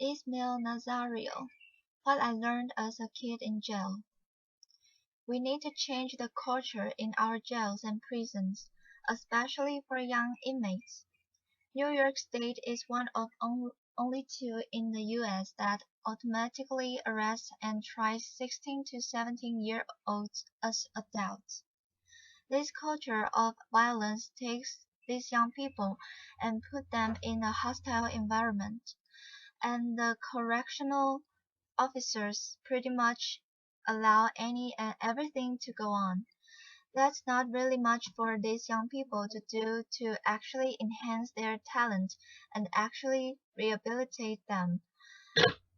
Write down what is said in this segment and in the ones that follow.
Ismail Nazario. What I learned as a kid in jail. We need to change the culture in our jails and prisons, especially for young inmates. New York State is one of only two in the U.S. that automatically arrests and tries 16 to 17-year-olds as adults. This culture of violence takes these young people and put them in a hostile environment, and the correctional officers pretty much allow any and everything to go on. That's not really much for these young people to do to actually enhance their talent and actually rehabilitate them.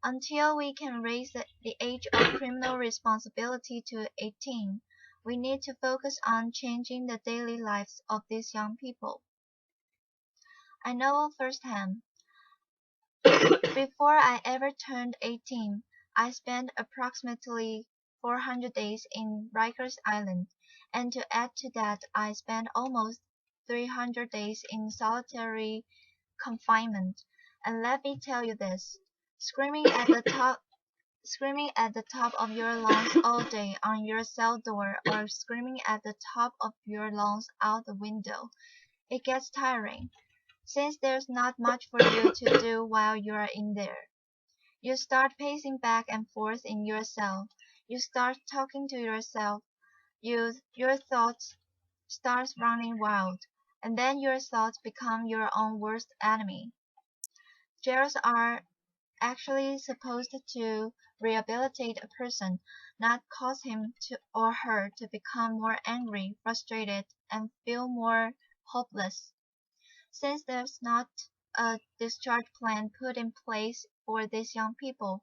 Until we can raise the age of criminal responsibility to 18, we need to focus on changing the daily lives of these young people. I know firsthand. Before I ever turned 18, I spent approximately 400 days in Rikers Island, and to add to that I spent almost 300 days in solitary confinement. And let me tell you this, screaming at the top of your lungs all day on your cell door or screaming at the top of your lungs out the window, it gets tiring, since there's not much for you to do while you're in there. You start pacing back and forth in your cell. You start talking to yourself. Your thoughts start running wild, and then your thoughts become your own worst enemy. Jails are actually supposed to rehabilitate a person, not cause him to or her to become more angry, frustrated, and feel more hopeless. Since there's not a discharge plan put in place for these young people,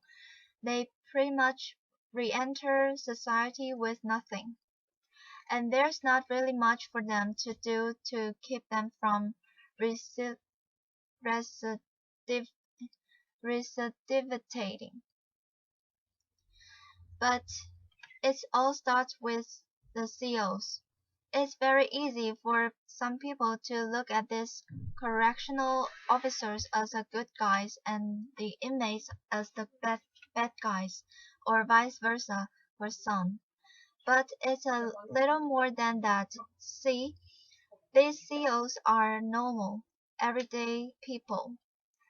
they pretty much re-enter society with nothing. And there's not really much for them to do to keep them from recidiv- recidiv- recidivating. But it all starts with the COs. It's very easy for some people to look at these correctional officers as the good guys and the inmates as the bad guys, or vice versa for some. But it's a little more than that. See, these COs are normal, everyday people.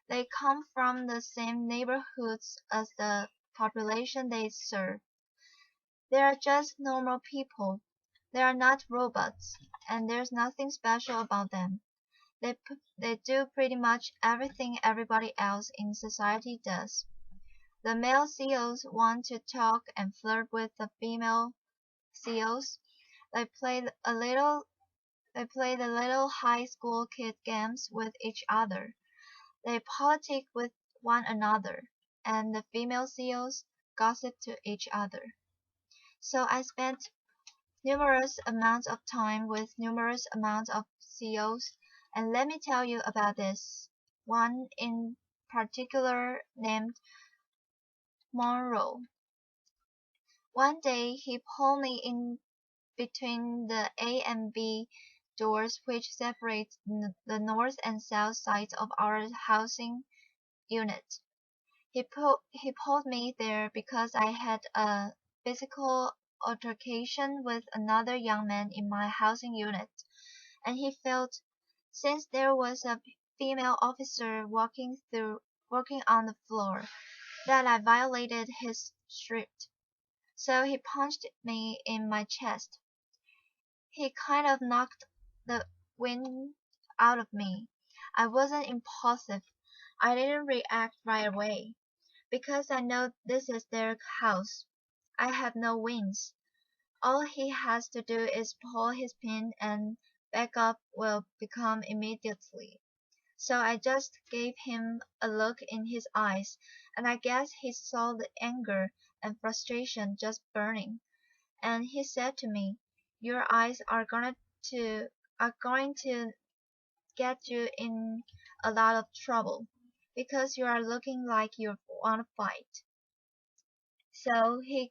They come from the same neighborhoods as the population they serve. They are just normal people. They are not robots, and there's nothing special about them. They do pretty much everything everybody else in society does. The male CEOs want to talk and flirt with the female CEOs. They play a little they play the little high school kid games with each other. They politic with one another, and the female CEOs gossip to each other. So I spent numerous amounts of time with numerous amounts of CEOs, and let me tell you about this one in particular named Monroe. One day he pulled me in between the A and B doors which separate the north and south sides of our housing unit. He pulled me there because I had a physical altercation with another young man in my housing unit, and he felt, since there was a female officer walking on the floor, that I violated his script. So he punched me in my chest. He kind of knocked the wind out of me. I wasn't impulsive. I didn't react right away, because I know this is their house. I have no wings. All he has to do is pull his pin and back up will become immediately. So I just gave him a look in his eyes, and I guess he saw the anger and frustration just burning, and he said to me, "Your eyes are going to get you in a lot of trouble, because you are looking like you want to fight." So he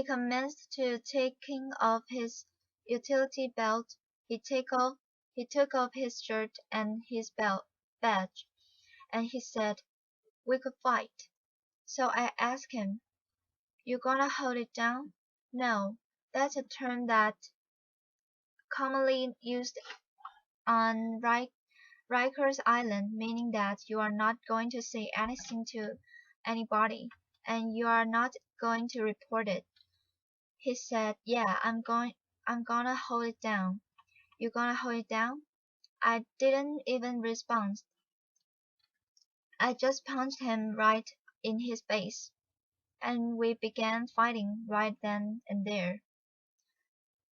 commenced to taking off his utility belt. He take off he took off his shirt and his badge, and he said, we could fight. So I asked him, "You gonna hold it down?" "No, that's a term that's commonly used on Rikers Island, meaning that you are not going to say anything to anybody, and you are not going to report it." He said, "Yeah, I'm gonna hold it down." "You gonna hold it down?" I didn't even respond. I just punched him right in his face, and we began fighting right then and there.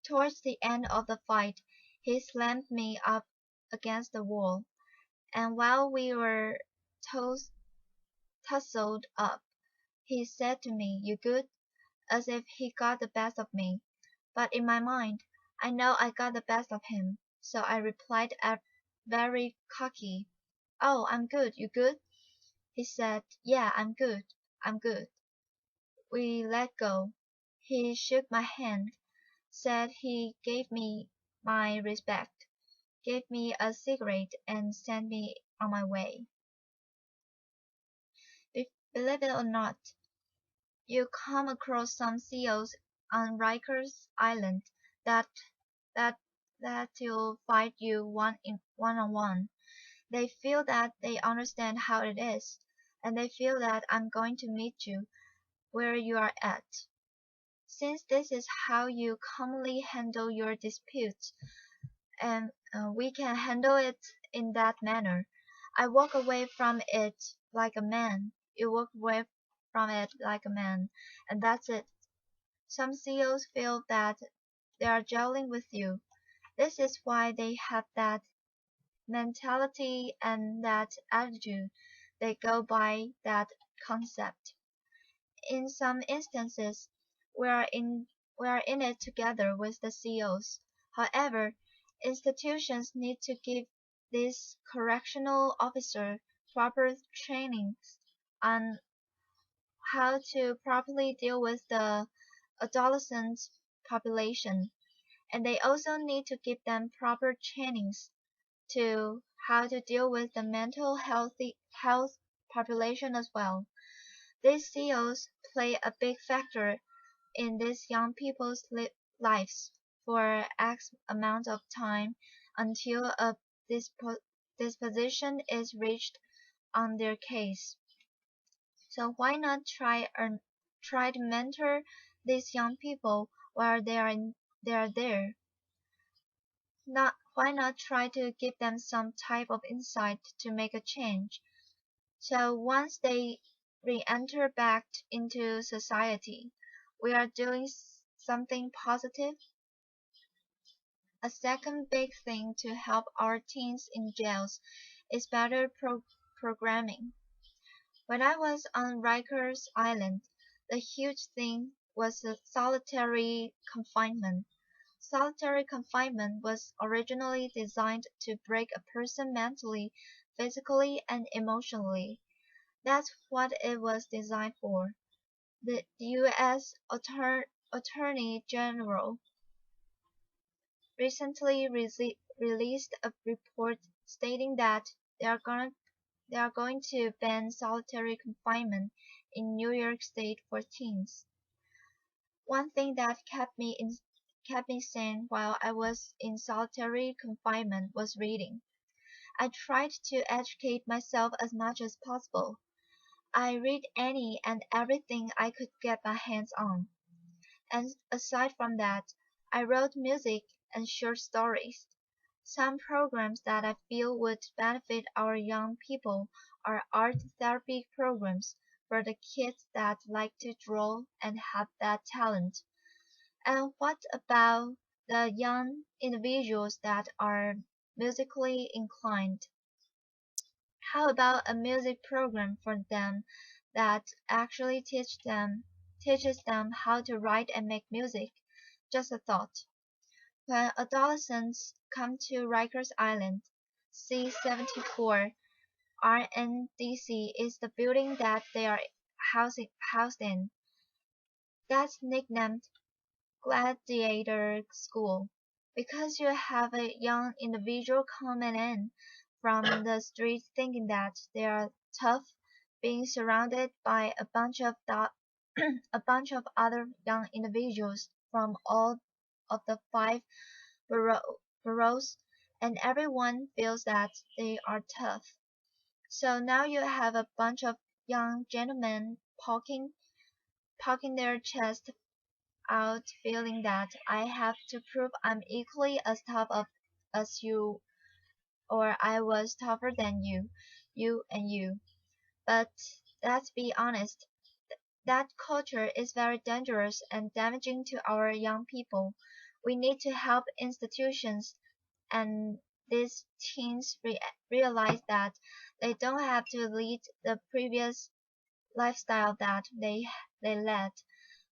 Towards the end of the fight, he slammed me up against the wall, and while we were tussled up, he said to me, "You good?" as if he got the best of me. But in my mind, I know I got the best of him, so I replied very cocky, "Oh, I'm good. You good?" He said, "Yeah, I'm good. I'm good." We let go. He shook my hand, said he gave me my respect, gave me a cigarette, and sent me on my way. Believe it or not, you come across some CEOs on Rikers Island that that that'll fight you one on one. They feel that they understand how it is, and they feel that I'm going to meet you where you are at. Since this is how you commonly handle your disputes, and we can handle it in that manner, I walk away from it like a man. You walk away from it like a man, and that's it. Some CEOs feel that they are gelling with you. This is why they have that mentality and that attitude. They go by that concept. In some instances, we are in we are in it together with the CEOs. However, institutions need to give these correctional officers proper training on how to properly deal with the adolescent population, and they also need to give them proper trainings to how to deal with the health population as well. These CEOs play a big factor in these young people's lives for X amount of time until a disposition is reached on their case. So why not try to mentor these young people while they are there? Not why not try to give them some type of insight to make a change? So once they re-enter back into society, we are doing something positive. A second big thing to help our teens in jails is better programming. When I was on Rikers Island, the huge thing was the solitary confinement. Solitary confinement was originally designed to break a person mentally, physically, and emotionally. That's what it was designed for. The U.S. Attorney General recently released a report stating that they are going to ban solitary confinement in New York State for teens. One thing that kept me sane while I was in solitary confinement was reading. I tried to educate myself as much as possible. I read any and everything I could get my hands on. And aside from that, I wrote music and short stories. Some programs that I feel would benefit our young people are art therapy programs for the kids that like to draw and have that talent. And what about the young individuals that are musically inclined? How about a music program for them that actually teaches them how to write and make music? Just a thought. When adolescents come to Rikers Island, C-74 RNDC is the building that they are housed in. That's nicknamed Gladiator School because you have a young individual coming in from the street thinking that they are tough, being surrounded by a bunch of a bunch of other young individuals from all of the five boroughs, and everyone feels that they are tough. So now you have a bunch of young gentlemen poking their chest out, feeling that I have to prove I'm equally as as you, or I was tougher than you and you. But let's be honest, that culture is very dangerous and damaging to our young people. We need to help institutions and these teens realize that they don't have to lead the previous lifestyle that they led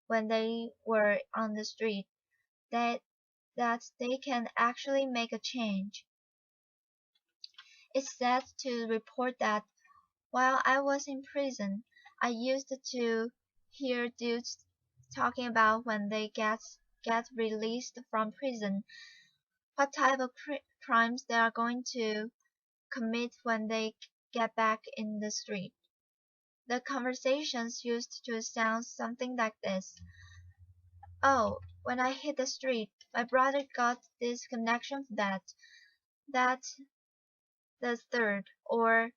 when they were on the street. That they can actually make a change. It's sad to report that while I was in prison, I used to hear dudes talking about when they get released from prison, what type of crimes they are going to commit when they get back in the street. The conversations used to sound something like this. Oh, when I hit the street, my brother got this connection for that the third, or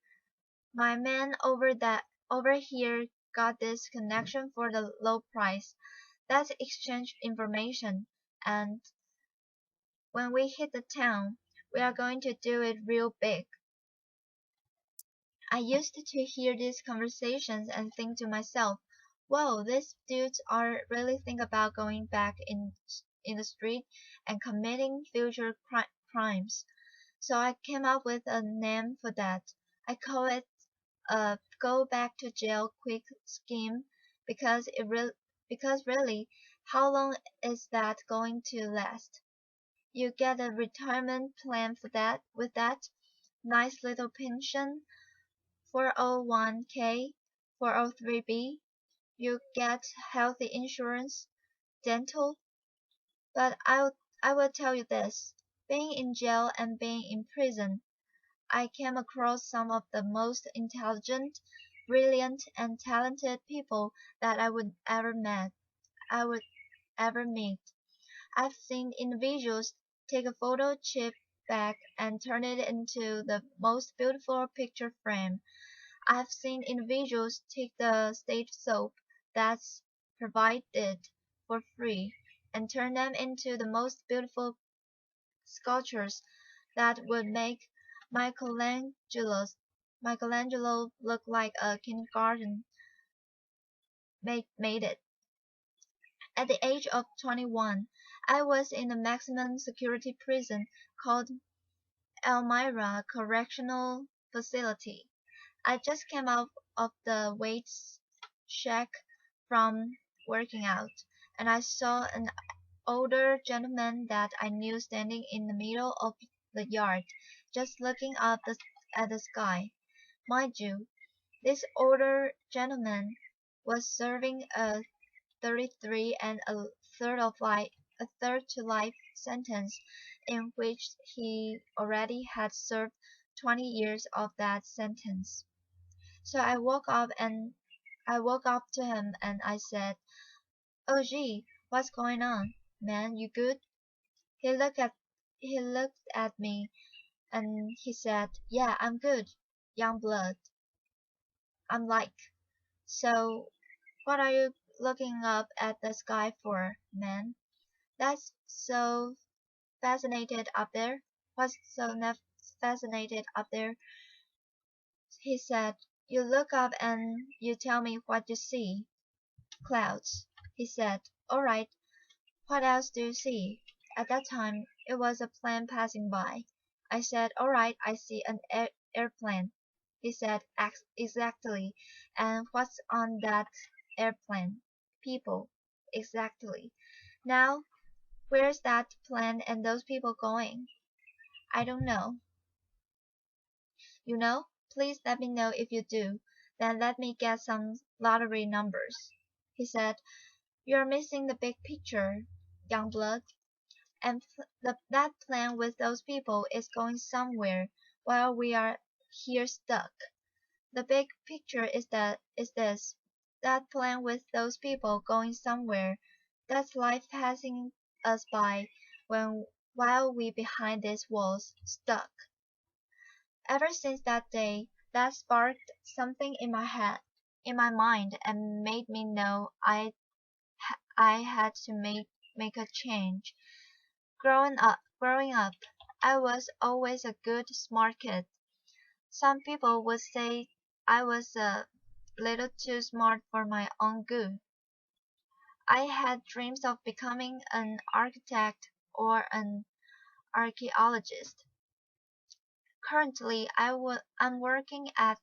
my man over here got this connection for the low price. Let's exchange information, and when we hit the town, we are going to do it real big. I used to hear these conversations and think to myself, whoa, these dudes are really think about going back in the street and committing future crimes. So I came up with a name for that. I call it a go back to jail quick scheme because because really, how long is that going to last? You get a retirement plan for that with that nice little pension, 401k, 403b. You get healthy insurance, dental. But I will tell you this, being in jail and being in prison, I came across some of the most intelligent, brilliant, and talented people that I would ever meet. I've seen individuals take a photo chip back and turn it into the most beautiful picture frame. I've seen individuals take the stage soap that's provided for free and turn them into the most beautiful sculptures that would make Michelangelo's Michelangelo look like a kindergarten made it. At the age of 21, I was in a maximum security prison called Elmira Correctional Facility. I just came out of the weights shack from working out, and I saw an older gentleman that I knew standing in the middle of the yard, just looking up at the sky. Mind you, this older gentleman was serving a 33 and a third to life sentence in which he already had served 20 years of that sentence. So I woke up to him and I said, "Oh gee, what's going on? Man, you good?" He looked at he looked at me and he said, "Yeah, I'm good, young blood." I'm like, "So what are you looking up at the sky for, man? That's so fascinated up there? What's so fascinated up there?" He said, "You look up and you tell me what you see." "Clouds," he said. "All right. What else do you see?" At that time it was a plane passing by. I said, "All right, I see an airplane." He said, "Exactly. And what's on that airplane?" "People." "Exactly. Now, where's that plane and those people going?" "I don't know." "You know? Please let me know if you do. Then let me get some lottery numbers." He said, "You're missing the big picture, young blood. And that plane with those people is going somewhere while we are here stuck. The big picture is this. That plan with those people going somewhere. That's life passing us by when while we behind these walls, stuck. Ever since that day, that sparked something in my head, in my mind, and made me know I had to make a change. Growing up, I was always a good, smart kid. Some people would say I was a little too smart for my own good. I had dreams of becoming an architect or an archaeologist. Currently, I'm working at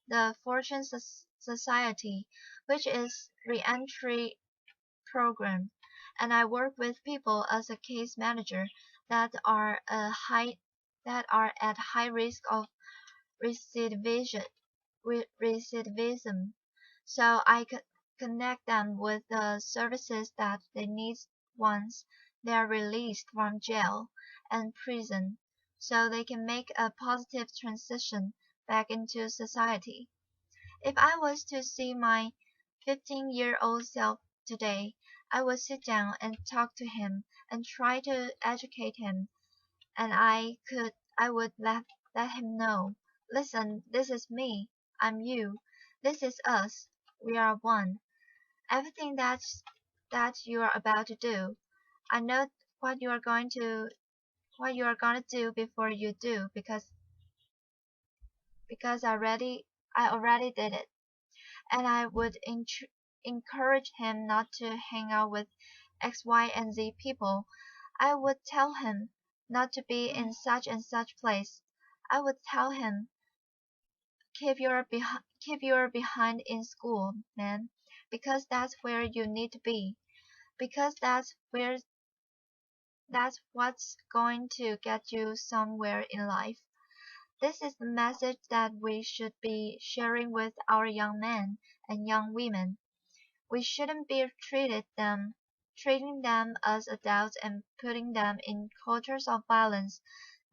the Fortune Society, which is re-entry program, and I work with people as a case manager that are a high that are at high risk of recidivism. Recidivism. So I could connect them with the services that they need once they are released from jail and prison, so they can make a positive transition back into society. If I was to see my 15-year-old self today, I would sit down and talk to him and try to educate him, and I would let him know, listen, this is me, I'm you, this is us, we are one. Everything that you are about to do, I know what you are going to what you are going to do before you do because I already did it. And I would encourage him not to hang out with X, Y, and Z people. I would tell him not to be in such and such place. I would tell him, keep your behind in school, man, because that's where you need to be. Because that's what's going to get you somewhere in life. This is the message that we should be sharing with our young men and young women. We shouldn't be treating them as adults and putting them in cultures of violence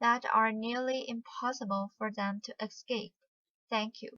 that are nearly impossible for them to escape. Thank you.